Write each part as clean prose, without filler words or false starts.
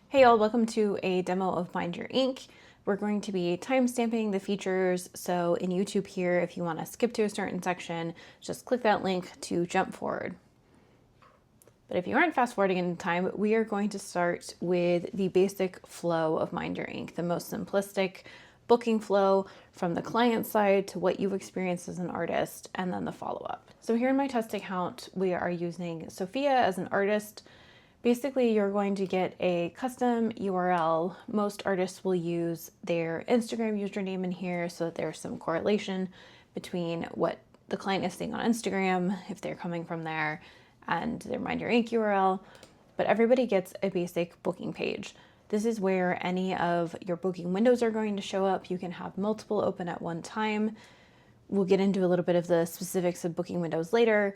Hey all, welcome to a demo of Mind Your Ink. We're going to be timestamping the features, so in YouTube here, if you want to skip to a certain section, just click that link to jump forward. But if you aren't fast forwarding in time, we are going to start with the basic flow of Mind Your Ink, the most simplistic booking flow from the client side to what you've experienced as an artist, and then the follow-up. So here in my test account, we are using Sophia as an artist. Basically, you're going to get a custom URL. Most artists will use their Instagram username in here so that there's some correlation between what the client is seeing on Instagram, if they're coming from there, and their Mind Your Ink URL. But everybody gets a basic booking page. This is where any of your booking windows are going to show up. You can have multiple open at one time. We'll get into a little bit of the specifics of booking windows later.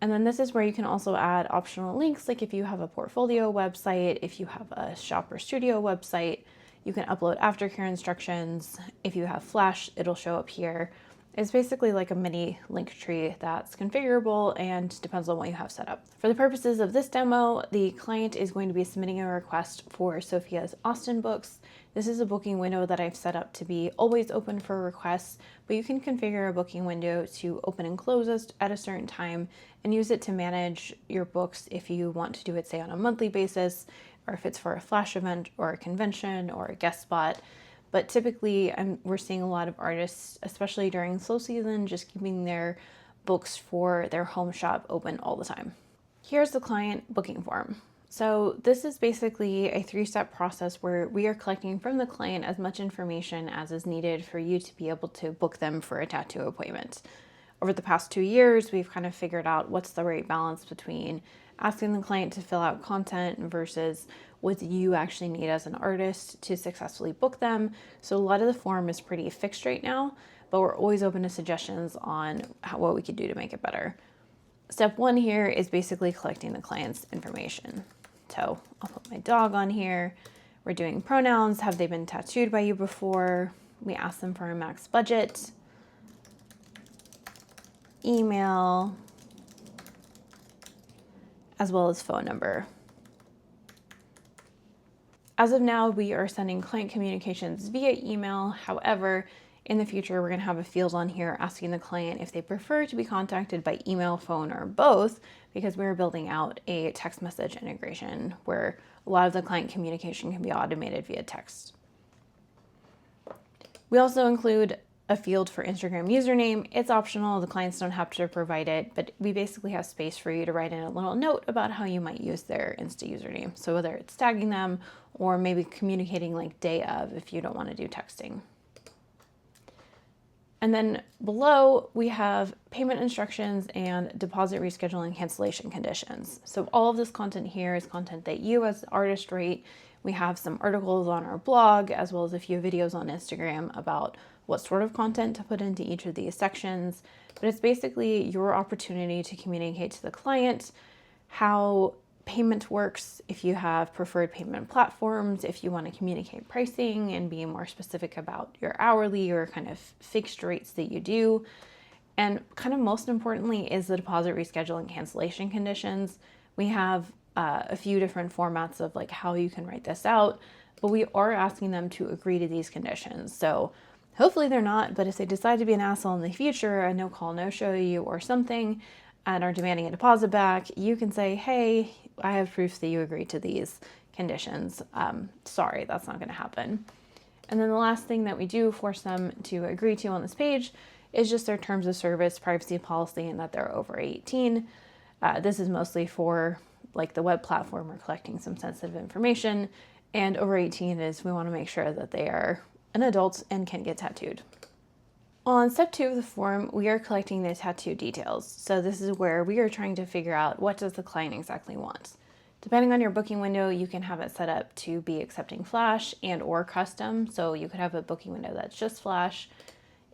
And then this is where you can also add optional links, like if you have a portfolio website, if you have a shop or studio website, you can upload Aftercare instructions. If you have Flash, it'll show up here. It's basically like a mini link tree that's configurable and depends on what you have set up. For the purposes of this demo, the client is going to be submitting a request for Sophia's Austen books. This is a booking window that I've set up to be always open for requests, but you can configure a booking window to open and close at a certain time and use it to manage your books if you want to do it, say, on a monthly basis, or if it's for a flash event or a convention or a guest spot. But typically, we're seeing a lot of artists, especially during slow season, just keeping their books for their home shop open all the time. Here's the client booking form. So this is basically a 3-step process where we are collecting from the client as much information as is needed for you to be able to book them for a tattoo appointment. Over the past 2 years, we've kind of figured out what's the right balance between asking the client to fill out content versus what you actually need as an artist to successfully book them. So a lot of the form is pretty fixed right now, but we're always open to suggestions on what we could do to make it better. Step 1 here is basically collecting the client's information. So I'll put my dog on here. We're doing pronouns. Have they been tattooed by you before? We ask them for a max budget, email, as well as phone number. As of now, we are sending client communications via email. However, in the future, we're going to have a field on here asking the client if they prefer to be contacted by email, phone, or both, because we're building out a text message integration where a lot of the client communication can be automated via text. We also include a field for Instagram username. It's optional, the clients don't have to provide it, but we basically have space for you to write in a little note about how you might use their Insta username. So whether it's tagging them or maybe communicating like day of if you don't want to do texting. And then below we have payment instructions and deposit rescheduling cancellation conditions. So all of this content here is content that you as the artist rate. We have some articles on our blog as well as a few videos on Instagram about what sort of content to put into each of these sections. But it's basically your opportunity to communicate to the client how payment works, if you have preferred payment platforms, if you want to communicate pricing and be more specific about your hourly or kind of fixed rates that you do. And kind of most importantly is the deposit reschedule and cancellation conditions. We have a few different formats of like how you can write this out, but we are asking them to agree to these conditions. So hopefully they're not, but if they decide to be an asshole in the future, a no call, no show you or something, and are demanding a deposit back, you can say, hey, I have proof that you agreed to these conditions. Sorry, that's not going to happen. And then the last thing that we do force them to agree to on this page is just their terms of service, privacy policy, and that they're over 18. This is mostly for like the web platform or collecting some sensitive information. And over 18 is we want to make sure that they are an adult and can get tattooed. On step 2 of the form, we are collecting the tattoo details. So this is where we are trying to figure out what does the client exactly want. Depending on your booking window, you can have it set up to be accepting Flash and or custom. So you could have a booking window that's just Flash.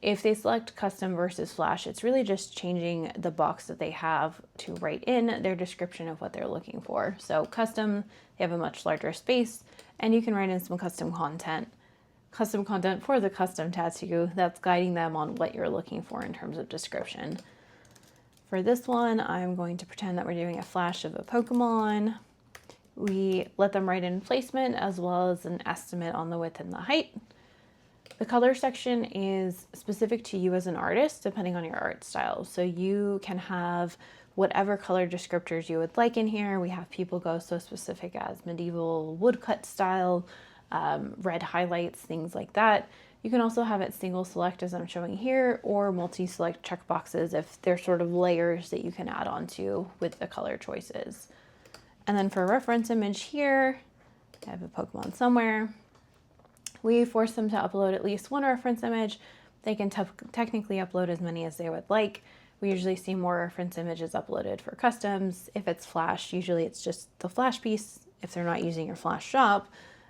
If they select custom versus Flash, it's really just changing the box that they have to write in their description of what they're looking for. So custom, they have a much larger space, and you can write in some custom content for the custom tattoo that's guiding them on what you're looking for in terms of description. For this one, I'm going to pretend that we're doing a flash of a Pokemon. We let them write in placement as well as an estimate on the width and the height. The color section is specific to you as an artist, depending on your art style. So you can have whatever color descriptors you would like in here. We have people go so specific as medieval woodcut style, red highlights, things like that. You can also have it single select as I'm showing here, or multi-select checkboxes if there's sort of layers that you can add onto with the color choices. And then for a reference image here, I have a Pokemon somewhere. We force them to upload at least one reference image. They can technically upload as many as they would like. We usually see more reference images uploaded for customs. If it's Flash, usually it's just the Flash piece if they're not using your Flash shop,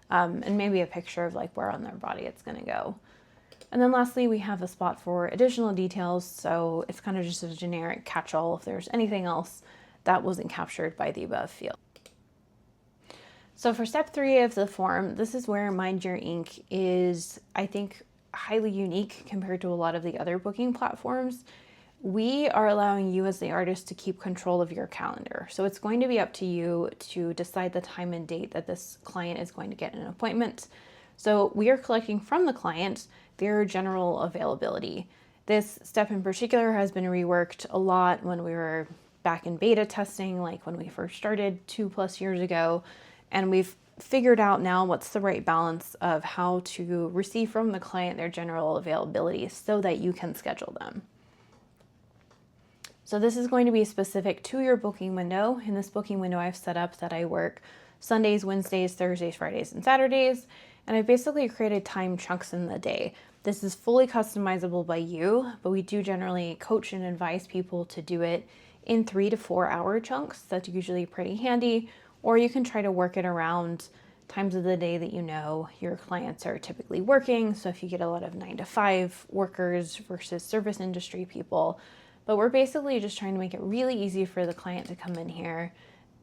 and maybe a picture of like where on their body it's gonna go. And then lastly, we have a spot for additional details. So it's kind of just a generic catch-all if there's anything else that wasn't captured by the above field. So for step 3 of the form, this is where Mind Your Ink is, I think, highly unique compared to a lot of the other booking platforms. We are allowing you as the artist to keep control of your calendar. So it's going to be up to you to decide the time and date that this client is going to get an appointment. So we are collecting from the client their general availability. This step in particular has been reworked a lot when we were back in beta testing, like when we first started 2+ years ago. And we've figured out now what's the right balance of how to receive from the client their general availability so that you can schedule them. So this is going to be specific to your booking window. In this booking window, I've set up that I work Sundays, Wednesdays, Thursdays, Fridays, and Saturdays. And I've basically created time chunks in the day. This is fully customizable by you, but we do generally coach and advise people to do it in 3 to 4 hour chunks. That's usually pretty handy. Or you can try to work it around times of the day that you know your clients are typically working. So if you get a lot of 9 to 5 workers versus service industry people. But we're basically just trying to make it really easy for the client to come in here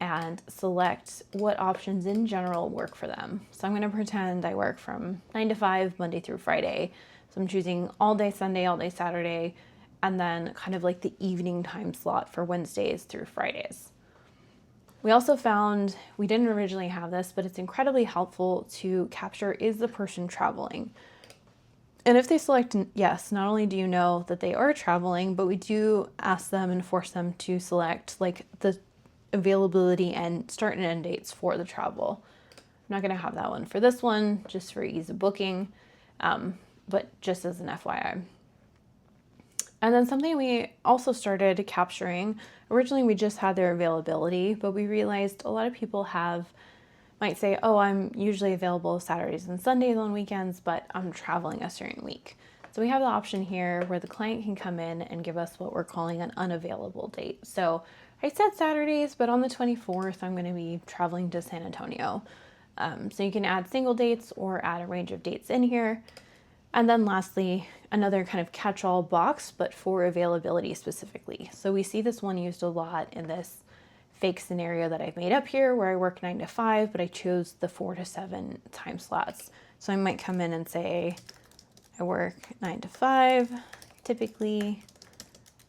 and select what options in general work for them. So I'm going to pretend I work from 9 to 5, Monday through Friday. So I'm choosing all day Sunday, all day Saturday, and then kind of like the evening time slot for Wednesdays through Fridays. We also found, we didn't originally have this, but it's incredibly helpful to capture, is the person traveling? And if they select yes, not only do you know that they are traveling, but we do ask them and force them to select like the availability and start and end dates for the travel. I'm not gonna have that one for this one, just for ease of booking, but just as an FYI. And then something we also started capturing, originally we just had their availability, but we realized a lot of people might say, oh, I'm usually available Saturdays and Sundays on weekends, but I'm traveling a certain week. So we have the option here where the client can come in and give us what we're calling an unavailable date. So I said Saturdays, but on the 24th, I'm gonna be traveling to San Antonio. So you can add single dates or add a range of dates in here. And then lastly, another kind of catch-all box, but for availability specifically. So we see this one used a lot in this fake scenario that I've made up here where I work 9 to 5, but I chose the 4 to 7 time slots. So I might come in and say, I work 9 to 5 typically,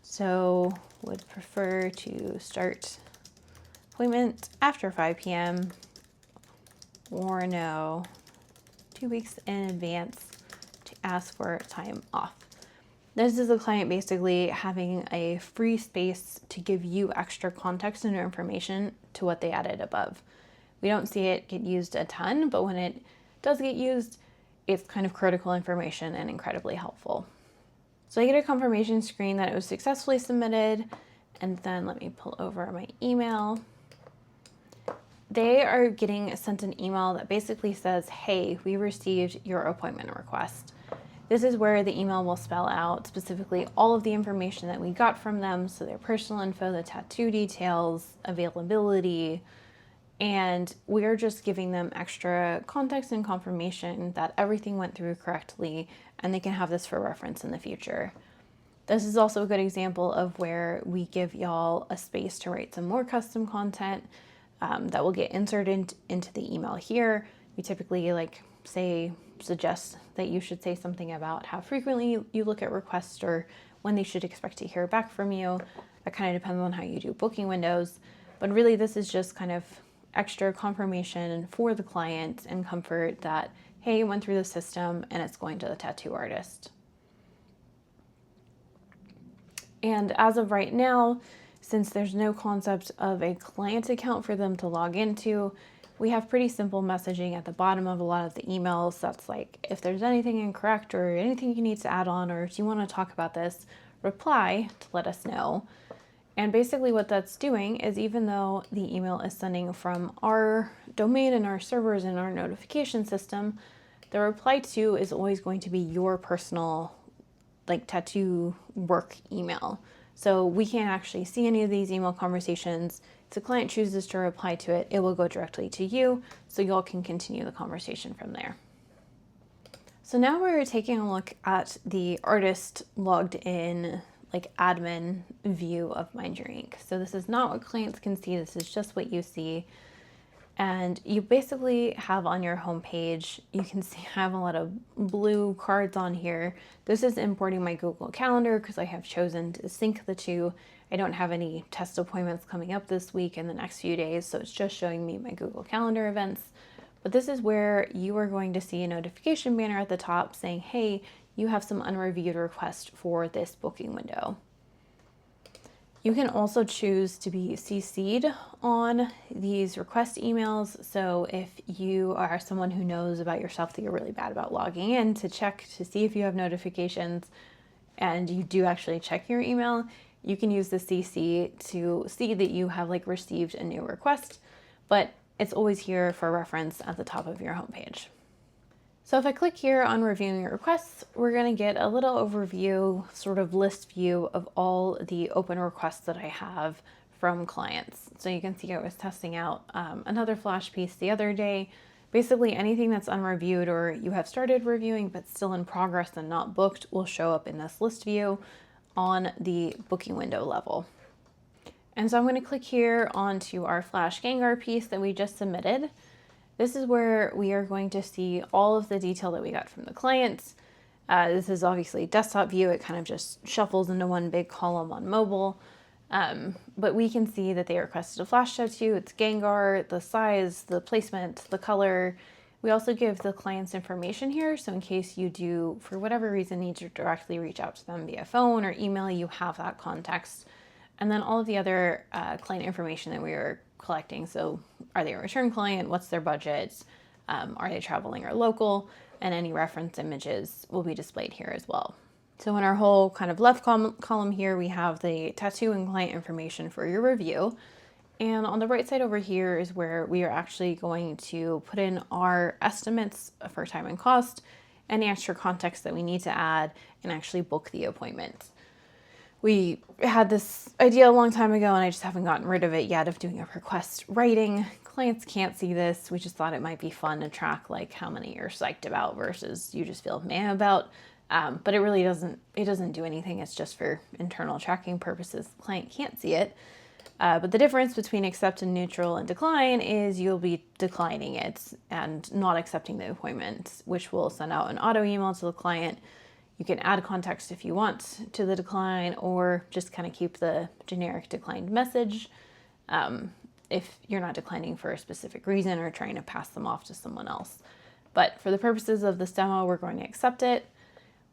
so would prefer to start appointment after 5 p.m. or no, 2 weeks in advance to ask for time off. This is the client basically having a free space to give you extra context and information to what they added above. We don't see it get used a ton, but when it does get used, it's kind of critical information and incredibly helpful. So I get a confirmation screen that it was successfully submitted, and then let me pull over my email. They are getting sent an email that basically says, hey, we received your appointment request. This is where the email will spell out specifically all of the information that we got from them, so their personal info, the tattoo details, availability, and we're just giving them extra context and confirmation that everything went through correctly, and they can have this for reference in the future. This is also a good example of where we give y'all a space to write some more custom content that will get inserted into the email here. We typically suggest that you should say something about how frequently you look at requests or when they should expect to hear back from you. That kind of depends on how you do booking windows. But really, this is just kind of extra confirmation for the client and comfort that, hey, it went through the system and it's going to the tattoo artist. And as of right now, since there's no concept of a client account for them to log into, we have pretty simple messaging at the bottom of a lot of the emails. That's like, if there's anything incorrect or anything you need to add on, or if you want to talk about this, reply to let us know. And basically what that's doing is, even though the email is sending from our domain and our servers and our notification system, the reply to is always going to be your personal like tattoo work email. So we can't actually see any of these email conversations. If the client chooses to reply to it, it will go directly to you, so y'all can continue the conversation from there. So now we're taking a look at the artist logged in like admin view of Mind Your Ink. So this is not what clients can see, this is just what you see. And you basically have on your homepage, you can see I have a lot of blue cards on here. This is importing my Google Calendar because I have chosen to sync the two. I don't have any test appointments coming up this week in the next few days, so it's just showing me my Google Calendar events. But this is where you are going to see a notification banner at the top saying, hey, you have some unreviewed requests for this booking window. You can also choose to be CC'd on these request emails. So if you are someone who knows about yourself that you're really bad about logging in to check to see if you have notifications, and you do actually check your email, you can use the CC to see that you have like received a new request, but it's always here for reference at the top of your homepage. So if I click here on reviewing requests, we're going to get a little overview, sort of list view of all the open requests that I have from clients. So you can see I was testing out another flash piece the other day. Basically anything that's unreviewed or you have started reviewing but still in progress and not booked will show up in this list view on the booking window level. And so I'm going to click here onto our flash Gengar piece that we just submitted. This is where we are going to see all of the detail that we got from the clients. This is obviously desktop view. It kind of just shuffles into one big column on mobile. But we can see that they requested a flash tattoo. It's Gengar, the size, the placement, the color. We also give the client's information here. So in case you do, for whatever reason, need to directly reach out to them via phone or email, you have that context. And then all of the other client information that we are collecting. So are they a return client? What's their budget? Are they traveling or local? And any reference images will be displayed here as well. So in our whole kind of left column here, we have the tattoo and client information for your review. And on the right side over here is where we are actually going to put in our estimates for time and cost, any extra context that we need to add, and actually book the appointment. We had this idea a long time ago and I just haven't gotten rid of it yet, of doing a request writing. Clients can't see this. We just thought it might be fun to track like how many you're psyched about versus you just feel meh about. But it really doesn't do anything. It's just for internal tracking purposes. The client can't see it. But the difference between accept and neutral and decline is you'll be declining it and not accepting the appointment, which will send out an auto email to the client. You can add context if you want to the decline, or just kind of keep the generic declined message if you're not declining for a specific reason or trying to pass them off to someone else. But for the purposes of this demo, we're going to accept it.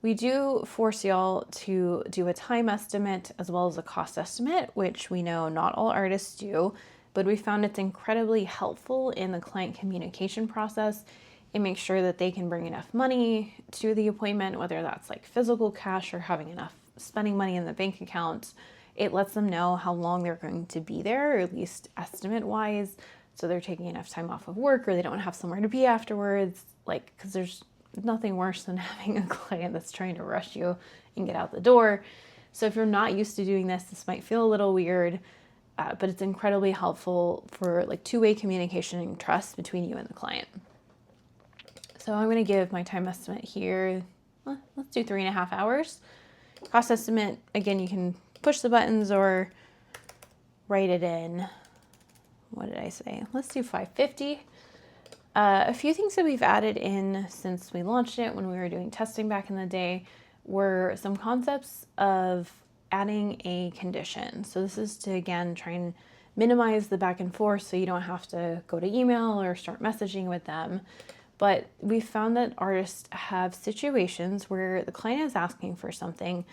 We do force y'all to do a time estimate as well as a cost estimate, which we know not all artists do, but we found it's incredibly helpful in the client communication process. It makes sure that they can bring enough money to the appointment, whether that's like physical cash or having enough spending money in the bank account. It lets them know how long they're going to be there, or at least estimate wise. So they're taking enough time off of work, or they don't have somewhere to be afterwards. Like, because there's nothing worse than having a client that's trying to rush you and get out the door. So if you're not used to doing this, this might feel a little weird, but it's incredibly helpful for like two-way communication and trust between you and the client. So I'm going to give my time estimate here, let's do 3.5 hours. Cost estimate, again, you can push the buttons or write it in. What did I say? Let's do $550. A few things that we've added in since we launched it when we were doing testing back in the day were some concepts of adding a condition. So this is to, again, try and minimize the back and forth so you don't have to go to email or start messaging with them. But we found that artists have situations where the client is asking for something,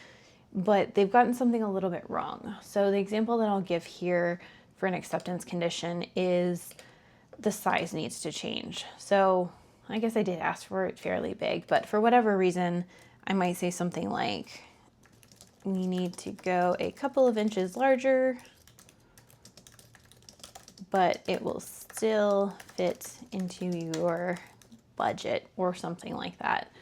but they've gotten something a little bit wrong. So the example that I'll give here for an acceptance condition is the size needs to change. So I guess I did ask for it fairly big, but for whatever reason, I might say something like, we need to go a couple of inches larger, but it will still fit into your budget or something like that.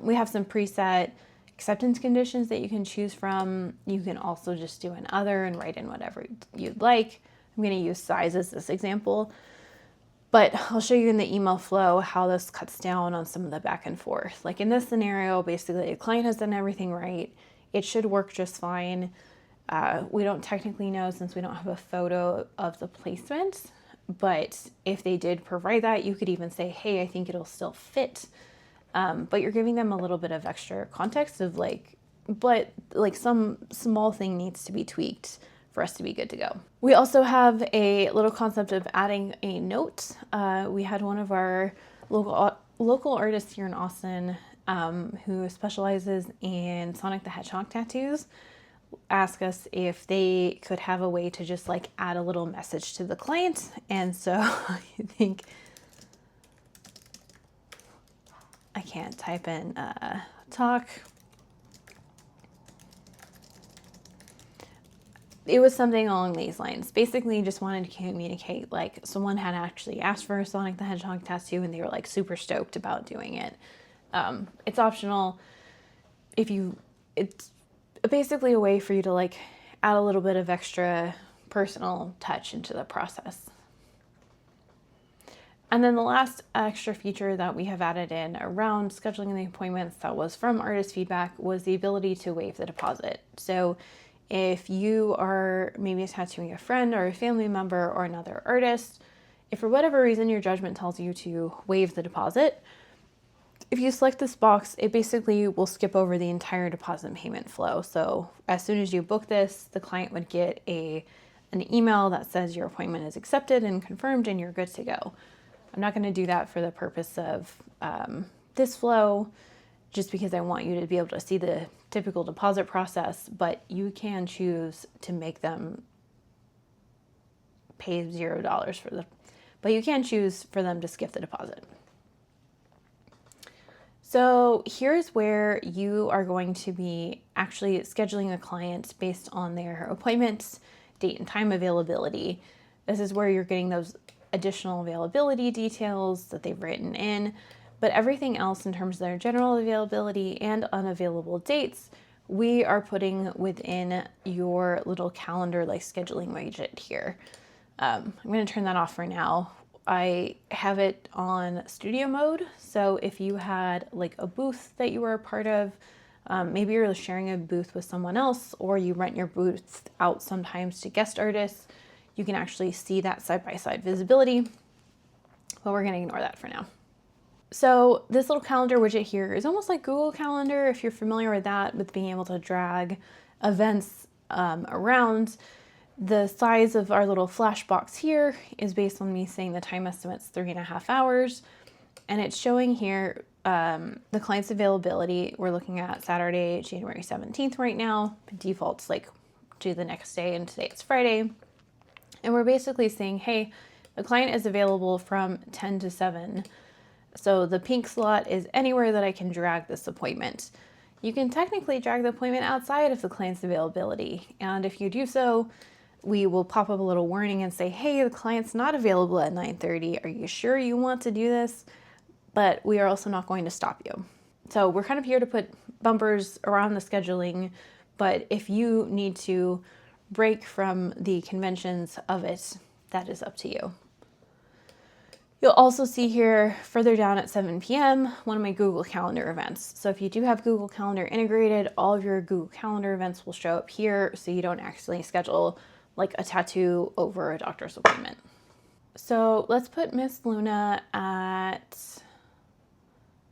We have some preset acceptance conditions that you can choose from. You can also just do an other and write in whatever you'd like. I'm going to use size as this example, but I'll show you in the email flow how this cuts down on some of the back and forth. Like in this scenario, basically the client has done everything right. It should work just fine. We don't technically know since we don't have a photo of the placement, but if they did provide that, you could even say, hey, I think it'll still fit. But you're giving them a little bit of extra context of but some small thing needs to be tweaked for us to be good to go. We also have a little concept of adding a note. We had one of our local artists here in Austin who specializes in Sonic the Hedgehog tattoos ask us if they could have a way to just add a little message to the client. And so I think I can't type in talk. It was something along these lines. Basically, just wanted to communicate someone had actually asked for a Sonic the Hedgehog tattoo and they were super stoked about doing it. It's optional. It's basically a way for you to add a little bit of extra personal touch into the process. And then the last extra feature that we have added in around scheduling the appointments that was from artist feedback was the ability to waive the deposit. So if you are maybe tattooing a friend or a family member or another artist, if for whatever reason your judgment tells you to waive the deposit, if you select this box, it basically will skip over the entire deposit payment flow. So as soon as you book this, the client would get an email that says your appointment is accepted and confirmed and you're good to go. I'm not going to do that for the purpose of this flow, just because I want you to be able to see the typical deposit process, but you can choose to make them pay $0 but you can choose for them to skip the deposit. So here's where you are going to be actually scheduling a client based on their appointments, date and time availability. This is where you're getting those additional availability details that they've written in, but everything else in terms of their general availability and unavailable dates, we are putting within your little calendar scheduling widget here. I'm going to turn that off for now. I have it on studio mode. So if you had a booth that you were a part of, maybe you're sharing a booth with someone else, or you rent your booth out sometimes to guest artists, you can actually see that side-by-side visibility, but we're going to ignore that for now. So this little calendar widget here is almost like Google Calendar, if you're familiar with that, with being able to drag events around. The size of our little flash box here is based on me saying the time estimate's 3.5 hours. And it's showing here the client's availability. We're looking at Saturday, January 17th right now. Default's to the next day, and today it's Friday. And we're basically saying, hey, the client is available from 10 to 7. So the pink slot is anywhere that I can drag this appointment. You can technically drag the appointment outside of the client's availability. And if you do so, we will pop up a little warning and say, hey, the client's not available at 9:30. Are you sure you want to do this? But we are also not going to stop you. So we're kind of here to put bumpers around the scheduling, but if you need to break from the conventions of it, that is up to you. You'll also see here further down at 7 p.m. one of my Google Calendar events. So if you do have Google Calendar integrated, all of your Google Calendar events will show up here so you don't accidentally schedule a tattoo over a doctor's appointment. So let's put Miss Luna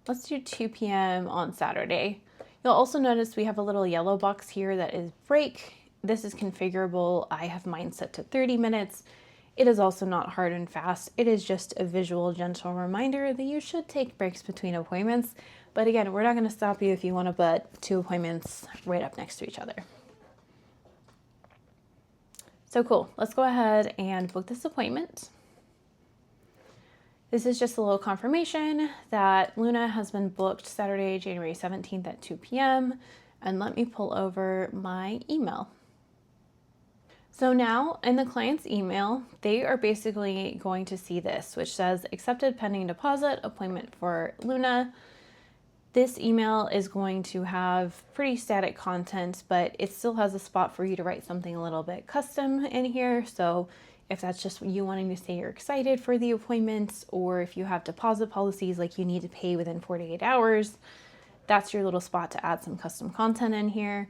let's do 2 p.m. on Saturday. You'll also notice we have a little yellow box here that is break. This is configurable. I have mine set to 30 minutes. It is also not hard and fast. It is just a visual, gentle reminder that you should take breaks between appointments. But again, we're not going to stop you if you want to put 2 appointments right up next to each other. So cool. Let's go ahead and book this appointment. This is just a little confirmation that Luna has been booked Saturday, January 17th at 2 p.m. And let me pull over my email. So now in the client's email, they are basically going to see this, which says accepted pending deposit, appointment for Luna. This email is going to have pretty static content, but it still has a spot for you to write something a little bit custom in here. So if that's just you wanting to say you're excited for the appointment, or if you have deposit policies like you need to pay within 48 hours, that's your little spot to add some custom content in here.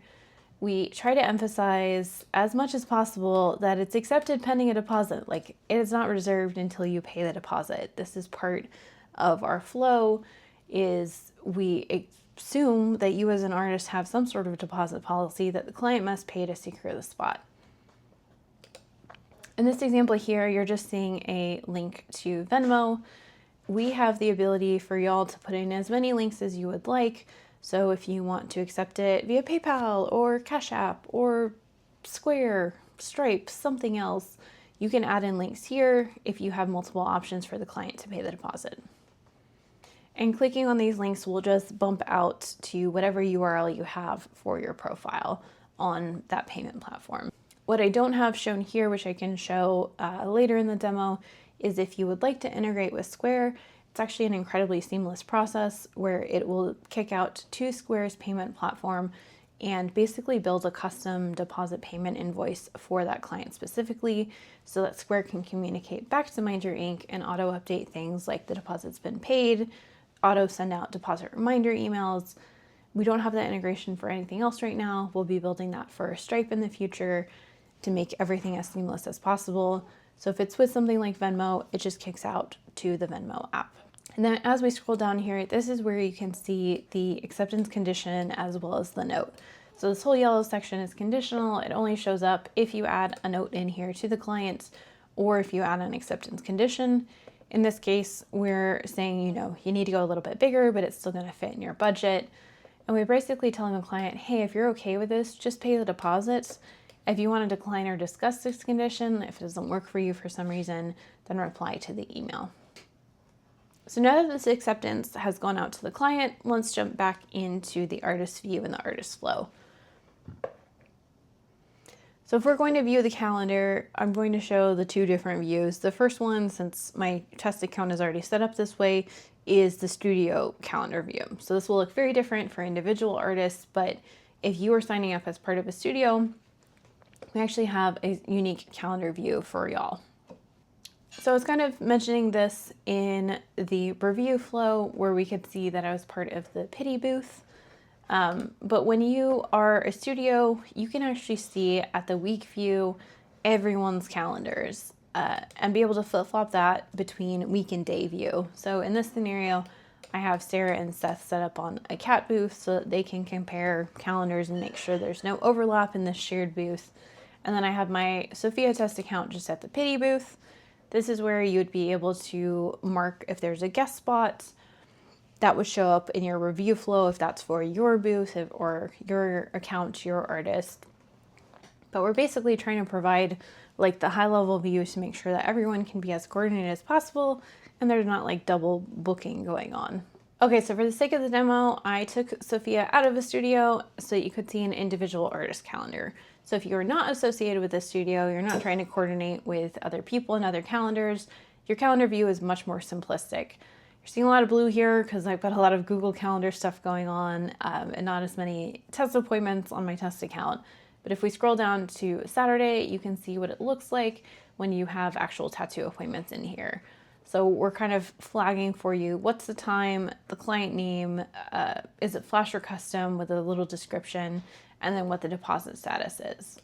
We try to emphasize as much as possible that it's accepted pending a deposit. Like, it is not reserved until you pay the deposit. This is part of our flow, is we assume that you as an artist have some sort of deposit policy that the client must pay to secure the spot. In this example here, you're just seeing a link to Venmo. We have the ability for y'all to put in as many links as you would like. So if you want to accept it via PayPal or Cash App or Square, Stripe, something else, you can add in links here if you have multiple options for the client to pay the deposit. And clicking on these links will just bump out to whatever URL you have for your profile on that payment platform. What I don't have shown here, which I can show later in the demo, is if you would like to integrate with Square. It's actually an incredibly seamless process where it will kick out to Square's payment platform and basically build a custom deposit payment invoice for that client specifically, so that Square can communicate back to Mind Your Ink and auto update things like the deposit's been paid, auto send out deposit reminder emails. We don't have that integration for anything else right now. We'll be building that for Stripe in the future to make everything as seamless as possible. So if it's with something like Venmo, it just kicks out to the Venmo app. And then as we scroll down here, this is where you can see the acceptance condition as well as the note. So this whole yellow section is conditional. It only shows up if you add a note in here to the client or if you add an acceptance condition. In this case, we're saying, you need to go a little bit bigger, but it's still going to fit in your budget. And we're basically telling the client, hey, if you're okay with this, just pay the deposit. If you want to decline or discuss this condition, if it doesn't work for you for some reason, then reply to the email. So now that this acceptance has gone out to the client, let's jump back into the artist view and the artist flow. So if we're going to view the calendar, I'm going to show the 2 different views. The first one, since my test account is already set up this way, is the studio calendar view. So this will look very different for individual artists, but if you are signing up as part of a studio, we actually have a unique calendar view for y'all. So I was kind of mentioning this in the review flow where we could see that I was part of the pity booth. But when you are a studio, you can actually see at the week view everyone's calendars and be able to flip-flop that between week and day view. So in this scenario, I have Sarah and Seth set up on a cat booth so that they can compare calendars and make sure there's no overlap in this shared booth. And then I have my Sophia test account just at the pity booth. This is where you would be able to mark if there's a guest spot that would show up in your review flow if that's for your booth or your account, your artist. But we're basically trying to provide like the high level view to make sure that everyone can be as coordinated as possible and there's not like double booking going on. Okay, so for the sake of the demo, I took Sophia out of a studio so that you could see an individual artist calendar. So if you're not associated with a studio, you're not trying to coordinate with other people and other calendars, your calendar view is much more simplistic. You're seeing a lot of blue here because I've got a lot of Google Calendar stuff going on and not as many test appointments on my test account. But if we scroll down to Saturday, you can see what it looks like when you have actual tattoo appointments in here. So we're kind of flagging for you what's the time, the client name, is it flash or custom with a little description, and then what the deposit status is.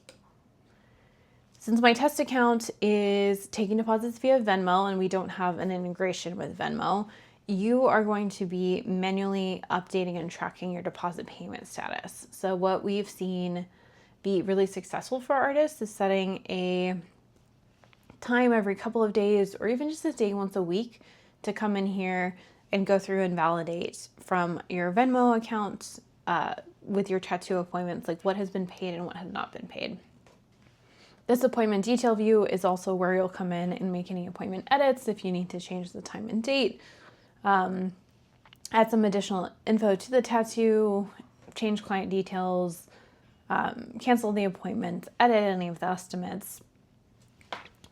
Since my test account is taking deposits via Venmo and we don't have an integration with Venmo, you are going to be manually updating and tracking your deposit payment status. So what we've seen be really successful for artists is setting a time every couple of days or even just a day once a week to come in here and go through and validate from your Venmo account with your tattoo appointments, like what has been paid and what has not been paid. This appointment detail view is also where you'll come in and make any appointment edits if you need to change the time and date, add some additional info to the tattoo, change client details, cancel the appointment, edit any of the estimates.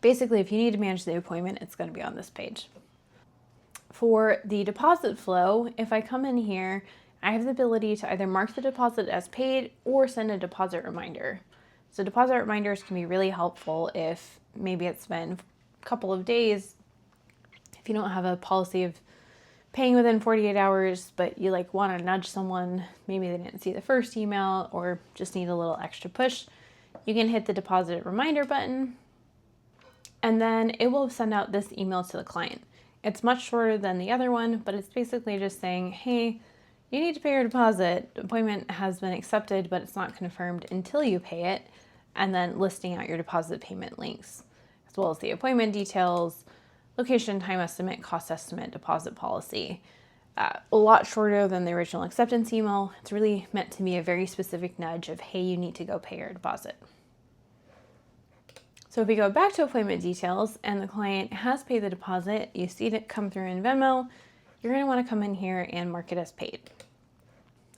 Basically, if you need to manage the appointment, it's going to be on this page. For the deposit flow, if I come in here, I have the ability to either mark the deposit as paid or send a deposit reminder. So deposit reminders can be really helpful if maybe it's been a couple of days, if you don't have a policy of paying within 48 hours, but you like want to nudge someone, maybe they didn't see the first email or just need a little extra push, you can hit the deposit reminder button, and then it will send out this email to the client. It's much shorter than the other one, but it's basically just saying, hey, you need to pay your deposit. Appointment has been accepted, but it's not confirmed until you pay it, and then listing out your deposit payment links, as well as the appointment details, location, time estimate, cost estimate, deposit policy. A lot shorter than the original acceptance email. It's really meant to be a very specific nudge of, hey, you need to go pay your deposit. So if we go back to appointment details and the client has paid the deposit, you see it come through in Venmo, you're going to want to come in here and mark it as paid.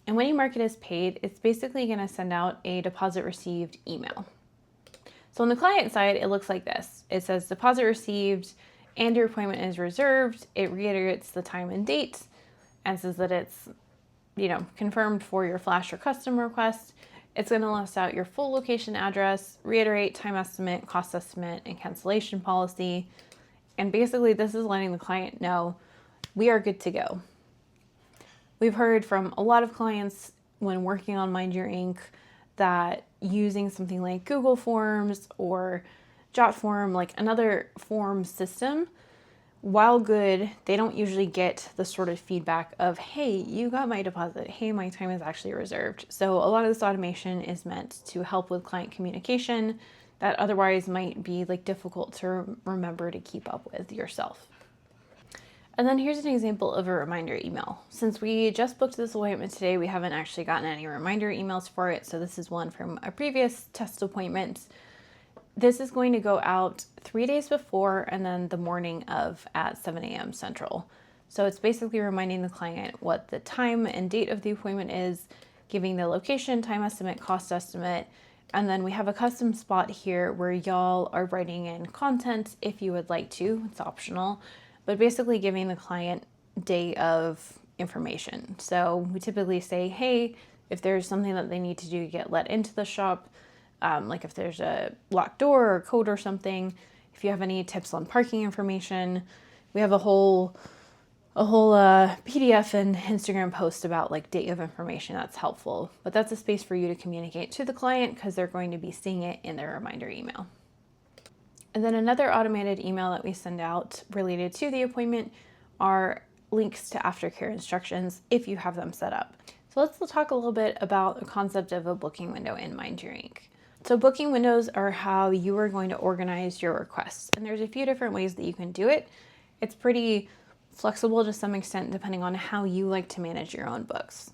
And when you mark it as paid, it's basically going to send out a deposit received email. So on the client side, it looks like this. It says deposit received and your appointment is reserved. It reiterates the time and date and says that it's, confirmed for your flash or custom request. It's going to list out your full location address, reiterate time estimate, cost estimate, and cancellation policy. And basically this is letting the client know we are good to go. We've heard from a lot of clients when working on Mind Your Ink that using something like Google Forms or JotForm, like another form system, while good, they don't usually get the sort of feedback of, hey, you got my deposit. Hey, my time is actually reserved. So a lot of this automation is meant to help with client communication that otherwise might be like difficult to remember to keep up with yourself. And then here's an example of a reminder email. Since we just booked this appointment today, we haven't actually gotten any reminder emails for it. So this is one from a previous test appointment. This is going to go out 3 days before and then the morning of at 7 a.m. Central. So it's basically reminding the client what the time and date of the appointment is, giving the location, time estimate, cost estimate, and then we have a custom spot here where y'all are writing in content if you would like to. It's optional, but basically giving the client day of information. So we typically say, hey, if there's something that they need to do to get let into the shop, like if there's a locked door or code or something, if you have any tips on parking information, we have a whole PDF and Instagram post about like date of information that's helpful. But that's a space for you to communicate to the client because they're going to be seeing it in their reminder email. And then another automated email that we send out related to the appointment are links to aftercare instructions if you have them set up. So let's talk a little bit about the concept of a booking window in Mind Your Ink. So booking windows are how you are going to organize your requests. And there's a few different ways that you can do it. It's pretty flexible to some extent depending on how you like to manage your own books.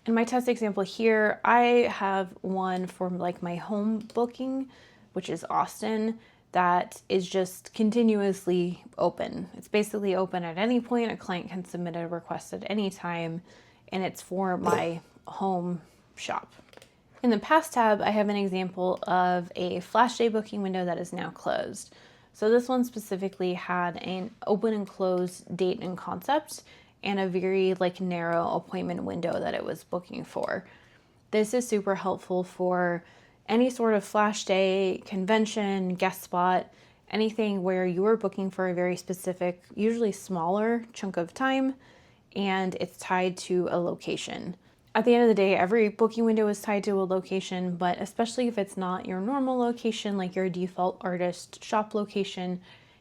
In my test example here, I have one for like my home booking, which is Austin, that is just continuously open. It's basically open at any point. A client can submit a request at any time, and it's for my home shop. In the Past tab, I have an example of a flash day booking window that is now closed. So this one specifically had an open and close date and concept and a very like narrow appointment window that it was booking for. This is super helpful for any sort of flash day, convention, guest spot, anything where you are booking for a very specific, usually smaller chunk of time, and it's tied to a location. At the end of the day, every booking window is tied to a location, but especially if it's not your normal location, like your default artist shop location,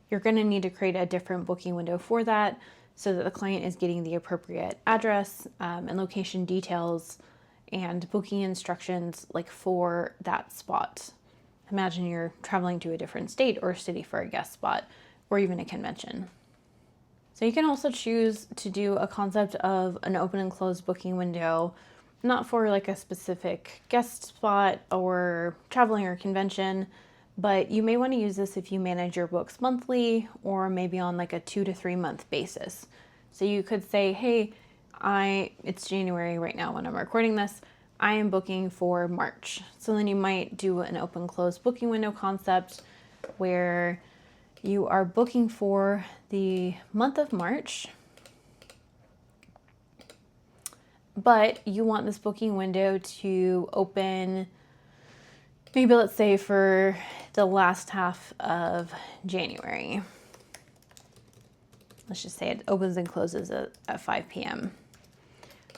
you're going to need to create a different booking window for that so that the client is getting the appropriate address and location details and booking instructions like for that spot. Imagine you're traveling to a different state or city for a guest spot or even a convention. So you can also choose to do a concept of an open and close booking window, not for like a specific guest spot or traveling or convention, but you may want to use this if you manage your books monthly or maybe on like a 2 to 3 month basis. So you could say, hey, it's January right now when I'm recording this, I am booking for March. So then you might do an open close booking window concept where you are booking for the month of March, but you want this booking window to open maybe, let's say, for the last half of January. Let's just say it opens and closes at 5 p.m.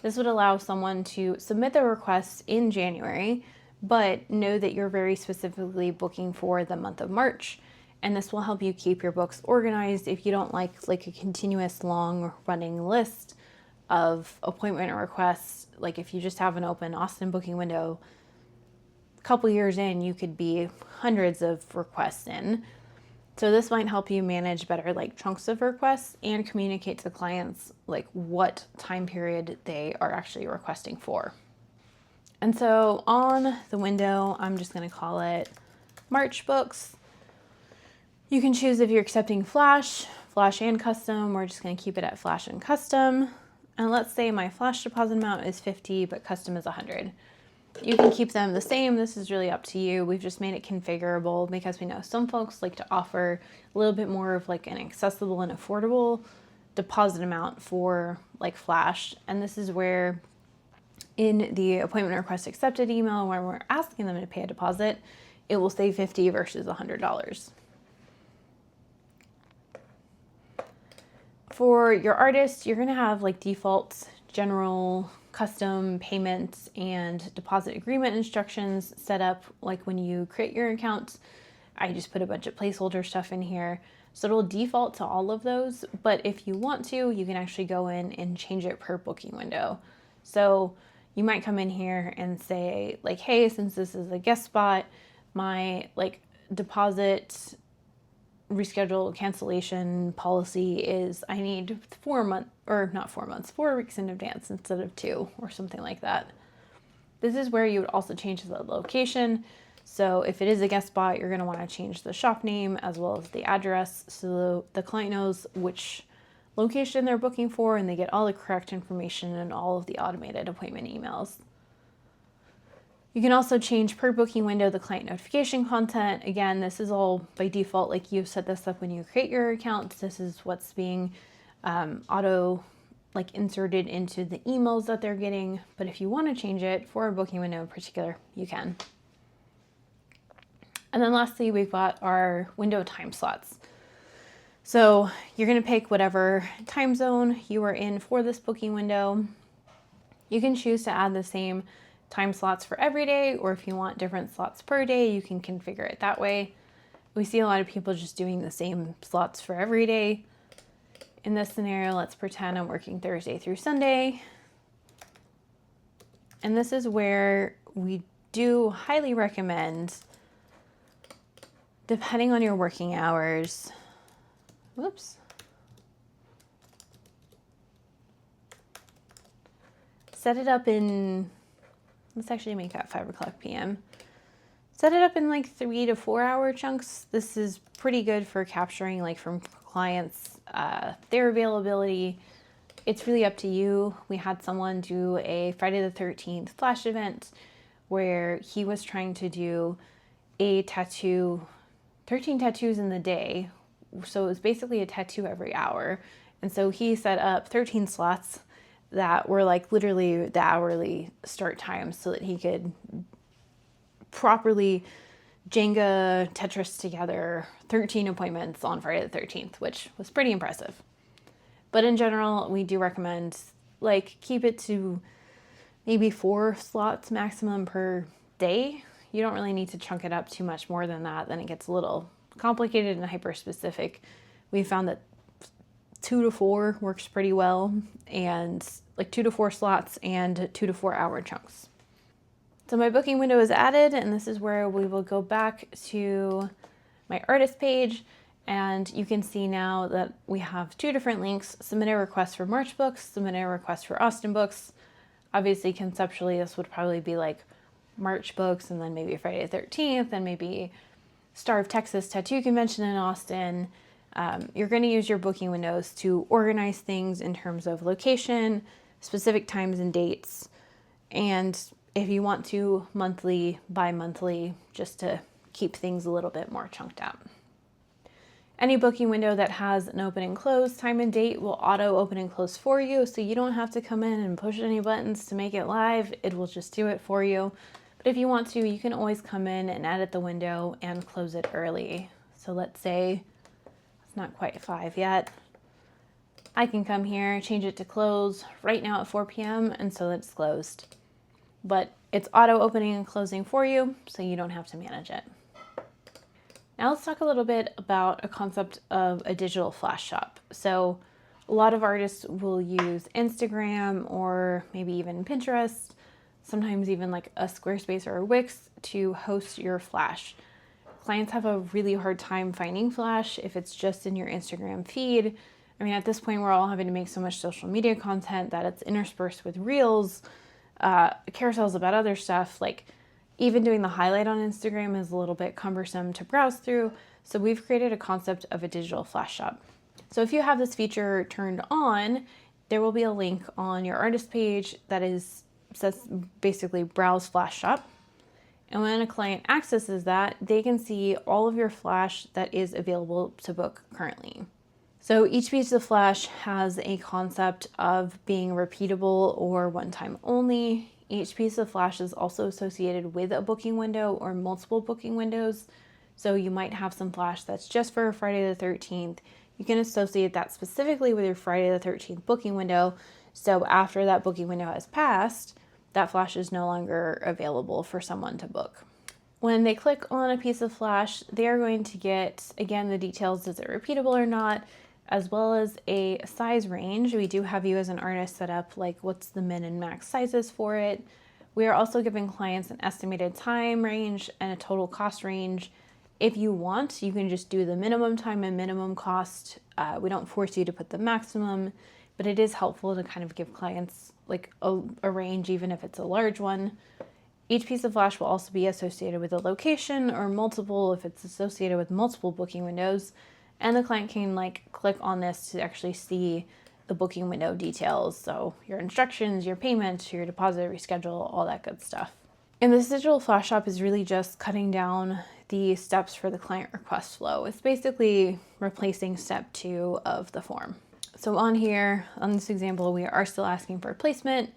This would allow someone to submit their requests in January, but know that you're very specifically booking for the month of March. And this will help you keep your books organized if you don't like a continuous long running list of appointment requests. Like if you just have an open Austin booking window, a couple years in, you could be hundreds of requests in. So this might help you manage better like chunks of requests and communicate to clients like what time period they are actually requesting for. And so on the window, I'm just going to call it March books. You can choose if you're accepting Flash and custom. We're just going to keep it at Flash and custom. And let's say my Flash deposit amount is 50, but custom is 100. You can keep them the same. This is really up to you. We've just made it configurable because we know some folks like to offer a little bit more of like an accessible and affordable deposit amount for like Flash. And this is where in the appointment request accepted email, when we're asking them to pay a deposit, it will say 50 versus $100. For your artist, you're going to have like default, general, custom payments and deposit agreement instructions set up like when you create your account. I just put a bunch of placeholder stuff in here. So it'll default to all of those. But if you want to, you can actually go in and change it per booking window. So you might come in here and say like, hey, since this is a guest spot, my like deposit reschedule cancellation policy is I need 4 weeks in advance instead of 2 or something like that. This is where you would also change the location. So if it is a guest spot, you're going to want to change the shop name as well as the address so the client knows which location they're booking for and they get all the correct information in all of the automated appointment emails. You can also change per booking window the client notification content. Again, this is all by default, like you've set this up when you create your account. This is what's being auto inserted into the emails that they're getting. But if you want to change it for a booking window in particular, you can. And then lastly, we've got our window time slots. So you're going to pick whatever time zone you are in for this booking window. You can choose to add the same time slots for every day, or if you want different slots per day, you can configure it that way. We see a lot of people just doing the same slots for every day. In this scenario, let's pretend I'm working Thursday through Sunday. And this is where we do highly recommend, depending on your working hours, set it up in, let's actually make that 5 o'clock p.m. Set it up in like 3 to 4 hour chunks. This is pretty good for capturing like from clients their availability. It's really up to you. We had someone do a Friday the 13th flash event where he was trying to do a tattoo, 13 tattoos in the day. So it was basically a tattoo every hour. And so he set up 13 slots that were like literally the hourly start times so that he could properly Jenga Tetris together 13 appointments on Friday the 13th, which was pretty impressive. But in general, we do recommend like keep it to maybe 4 slots maximum per day. You don't really need to chunk it up too much more than that. Then it gets a little complicated and hyper specific. We found that 2 to 4 works pretty well, and like 2 to 4 slots and 2 to 4 hour chunks. So my booking window is added, and this is where we will go back to my artist page, and you can see now that we have two different links: submit a request for March books, submit a request for Austin books. Obviously, conceptually, this would probably be like March books, and then maybe Friday the 13th, and maybe Star of Texas Tattoo Convention in Austin. You're going to use your booking windows to organize things in terms of location, specific times and dates, and if you want to, monthly, bi-monthly, just to keep things a little bit more chunked out. Any booking window that has an open and close time and date will auto open and close for you, so you don't have to come in and push any buttons to make it live. It will just do it for you. But if you want to, you can always come in and edit the window and close it early. So let's say it's not quite 5 yet. I can come here, change it to close right now at 4 p.m. and so it's closed. But it's auto opening and closing for you, so you don't have to manage it. Now let's talk a little bit about a concept of a digital flash shop. So a lot of artists will use Instagram or maybe even Pinterest, sometimes even like a Squarespace or a Wix to host your flash. Clients have a really hard time finding flash if it's just in your Instagram feed. I mean, at this point, we're all having to make so much social media content that it's interspersed with reels, carousels about other stuff. Like even doing the highlight on Instagram is a little bit cumbersome to browse through. So we've created a concept of a digital flash shop. So if you have this feature turned on, there will be a link on your artist page that says basically browse flash shop. And when a client accesses that, they can see all of your flash that is available to book currently. So each piece of flash has a concept of being repeatable or one time only. Each piece of flash is also associated with a booking window or multiple booking windows. So you might have some flash that's just for Friday the 13th. You can associate that specifically with your Friday the 13th booking window. So after that booking window has passed, that flash is no longer available for someone to book. When they click on a piece of flash, they are going to get, again, the details, is it repeatable or not, as well as a size range. We do have you as an artist set up like what's the min and max sizes for it. We are also giving clients an estimated time range and a total cost range. If you want, you can just do the minimum time and minimum cost. We don't force you to put the maximum, but it is helpful to kind of give clients like a range, even if it's a large one. Each piece of flash will also be associated with a location or multiple if it's associated with multiple booking windows. And the client can like click on this to actually see the booking window details. So your instructions, your payment, your deposit, reschedule, all that good stuff. And this digital flash shop is really just cutting down the steps for the client request flow. It's basically replacing step 2 of the form. So on here, on this example, we are still asking for a placement.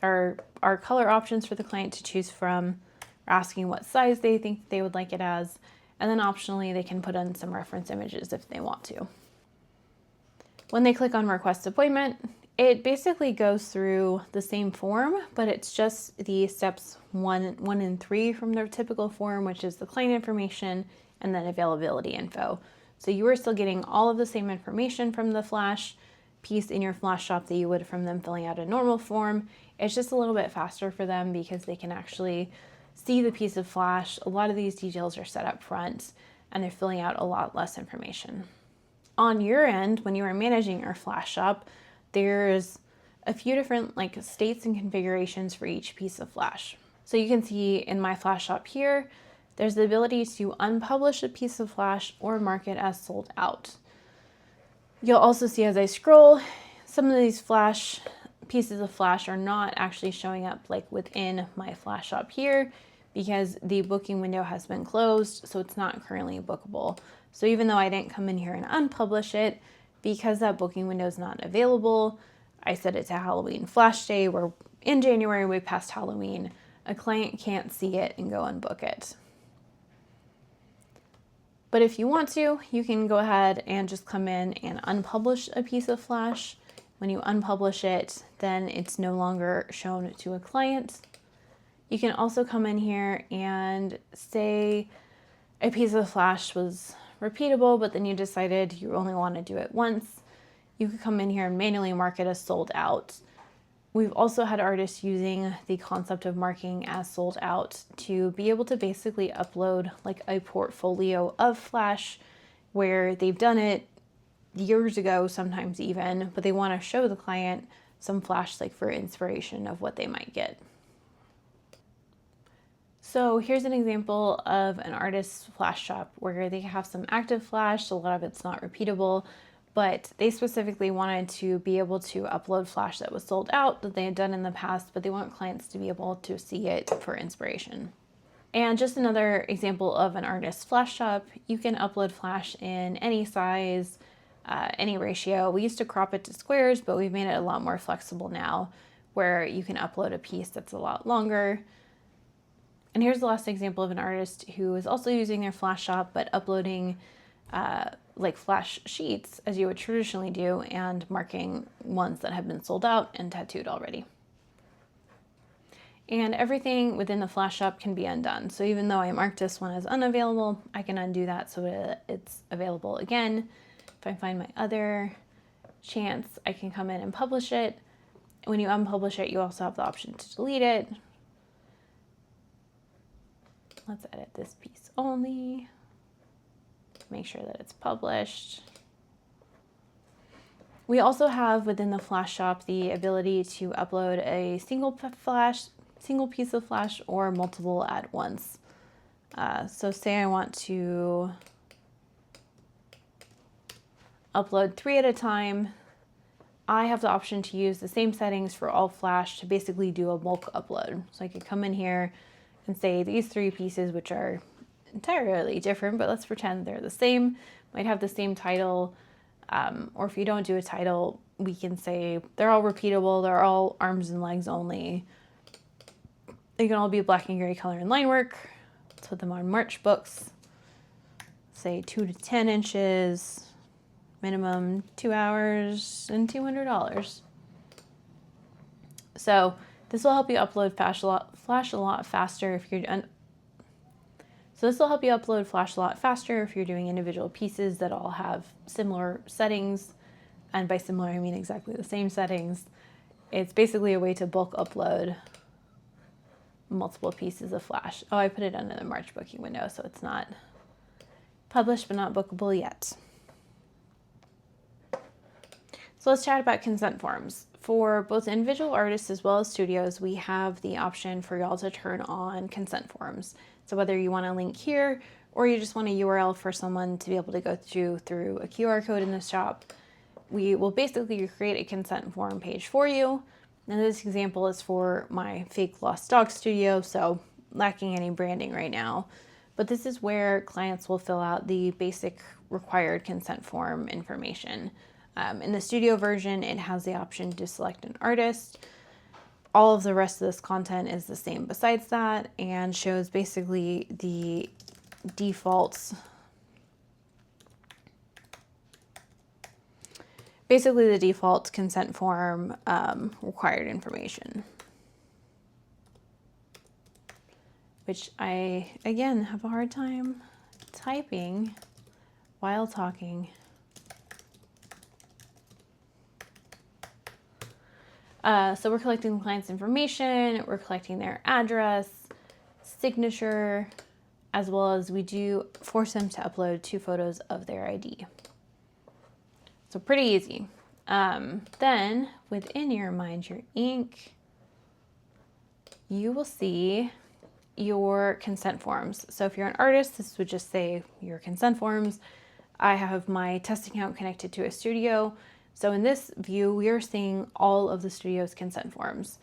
There are color options for the client to choose from. We're asking what size they think they would like it as. And then optionally, they can put in some reference images if they want to. When they click on request appointment, it basically goes through the same form, but it's just the steps 1 and 3 from their typical form, which is the client information and then availability info. So you are still getting all of the same information from the flash piece in your flash shop that you would from them filling out a normal form. It's just a little bit faster for them because they can actually see the piece of flash. A lot of these details are set up front and they're filling out a lot less information. On your end, when you are managing your flash shop, there's a few different like states and configurations for each piece of flash. So you can see in my flash shop here, there's the ability to unpublish a piece of flash or mark it as sold out. You'll also see as I scroll, some of these pieces of flash are not actually showing up like within my flash shop here because the booking window has been closed, so it's not currently bookable. So even though I didn't come in here and unpublish it, because that booking window is not available, I set it to Halloween flash day, where in January, way past Halloween, a client can't see it and go and book it. But if you want to, you can go ahead and just come in and unpublish a piece of flash. When you unpublish it, then it's no longer shown to a client. You can also come in here and say a piece of flash was repeatable, but then you decided you only want to do it once. You could come in here and manually mark it as sold out. We've also had artists using the concept of marking as sold out to be able to basically upload like a portfolio of flash where they've done it years ago, sometimes even, but they want to show the client some flash like for inspiration of what they might get. So here's an example of an artist's flash shop where they have some active flash, so a lot of it's not repeatable, but they specifically wanted to be able to upload flash that was sold out that they had done in the past, but they want clients to be able to see it for inspiration. And just another example of an artist's flash shop, you can upload flash in any size, any ratio. We used to crop it to squares, but we've made it a lot more flexible now where you can upload a piece that's a lot longer. And here's the last example of an artist who is also using their flash shop, but uploading like flash sheets as you would traditionally do and marking ones that have been sold out and tattooed already. And everything within the flash shop can be undone. So even though I marked this one as unavailable, I can undo that so it's available again. If I find my other chance, I can come in and publish it. When you unpublish it, you also have the option to delete it. Let's edit this piece only. Make sure that it's published. We also have within the flash shop the ability to upload a single piece of flash or multiple at once. So say I want to upload 3 at a time. I have the option to use the same settings for all flash to basically do a bulk upload. So I could come in here and say these 3 pieces, which are entirely different, but let's pretend they're the same, might have the same title, or if you don't do a title, we can say they're all repeatable, they're all arms and legs only. They can all be black and gray color and line work. Let's put them on March books. Say 2 to 10 inches, minimum 2 hours and $200. So this will help you upload flash a lot faster if you're doing individual pieces that all have similar settings. And by similar, I mean exactly the same settings. It's basically a way to bulk upload multiple pieces of flash. Oh, I put it under the March booking window, so it's not published but not bookable yet. So let's chat about consent forms. For both individual artists as well as studios, we have the option for y'all to turn on consent forms. So whether you want a link here or you just want a URL for someone to be able to go through a QR code in the shop, we will basically create a consent form page for you. And this example is for my fake lost dog studio, so lacking any branding right now. But this is where clients will fill out the basic required consent form information. In the studio version, it has the option to select an artist. All of the rest of this content is the same besides that and shows basically the defaults. Basically the default consent form required information, which I, again, have a hard time typing while talking. So we're collecting the client's information, we're collecting their address, signature, as well as we do force them to upload 2 photos of their ID. So pretty easy. Then within your Mind Your Ink, you will see your consent forms. So if you're an artist, this would just say your consent forms. I have my test account connected to a studio. So in this view, we are seeing all of the studio's consent forms.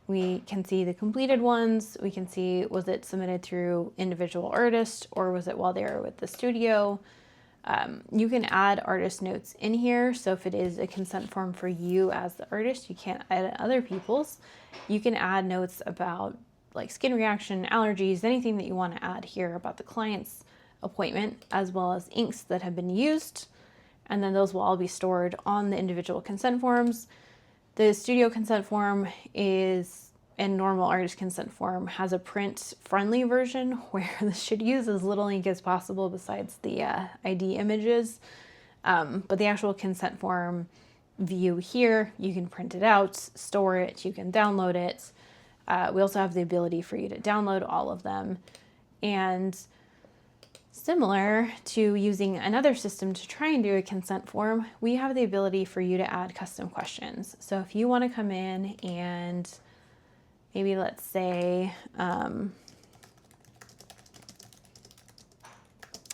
We can see the completed ones. We can see, was it submitted through individual artist or was it while they were with the studio? You can add artist notes in here. So if it is a consent form for you as the artist, you can't edit other people's. You can add notes about like skin reaction, allergies, anything that you want to add here about the client's appointment, as well as inks that have been used. And then those will all be stored on the individual consent forms. The studio consent form and normal artist consent form has a print-friendly version where this should use as little ink as possible besides the ID images. But the actual consent form view here. You can print it out, store it, you can download it. We also have the ability for you to download all of them. And similar to using another system to try and do a consent form, we have the ability for you to add custom questions. So if you want to come in and maybe let's say,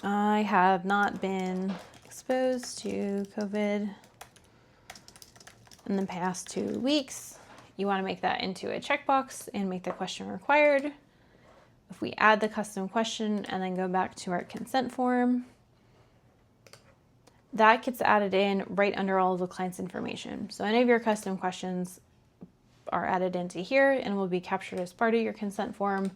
I have not been exposed to COVID in the past 2 weeks. You want to make that into a checkbox and make the question required. If we add the custom question and then go back to our consent form, that gets added in right under all of the client's information. So any of your custom questions are added into here and will be captured as part of your consent form.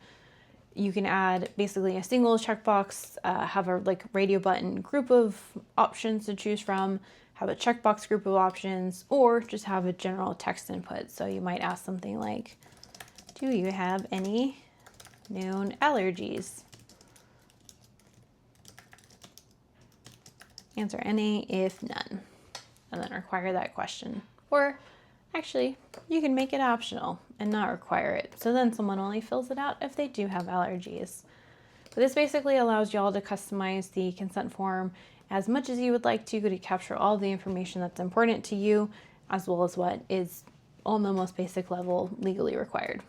You can add basically a single checkbox, have a radio button group of options to choose from, have a checkbox group of options, or just have a general text input. So you might ask something like, do you have any known allergies? Answer any if none, and then require that question. Or actually, you can make it optional and not require it. So then someone only fills it out if they do have allergies. But this basically allows y'all to customize the consent form as much as you would like to capture all the information that's important to you, as well as what is on the most basic level legally required.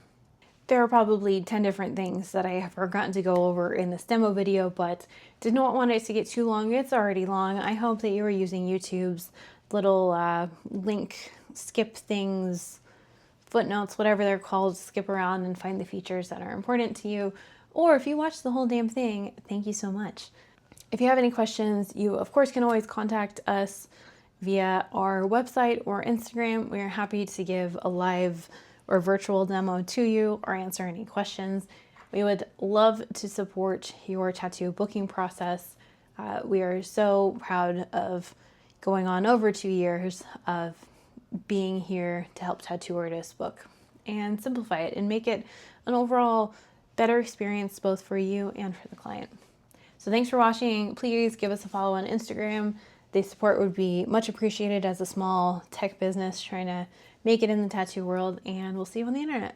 There are probably 10 different things that I have forgotten to go over in this demo video, but did not want it to get too long. It's already long. I hope that you are using YouTube's little link skip things, footnotes, whatever they're called, skip around and find the features that are important to you. Or if you watch the whole damn thing, thank you so much. If you have any questions, you of course can always contact us via our website or Instagram. We are happy to give a live or virtual demo to you or answer any questions. We would love to support your tattoo booking process. We are so proud of going on over 2 years of being here to help tattoo artists book and simplify it and make it an overall better experience both for you and for the client. So thanks for watching. Please give us a follow on Instagram. The support would be much appreciated as a small tech business trying to make it in the tattoo world, and we'll see you on the internet.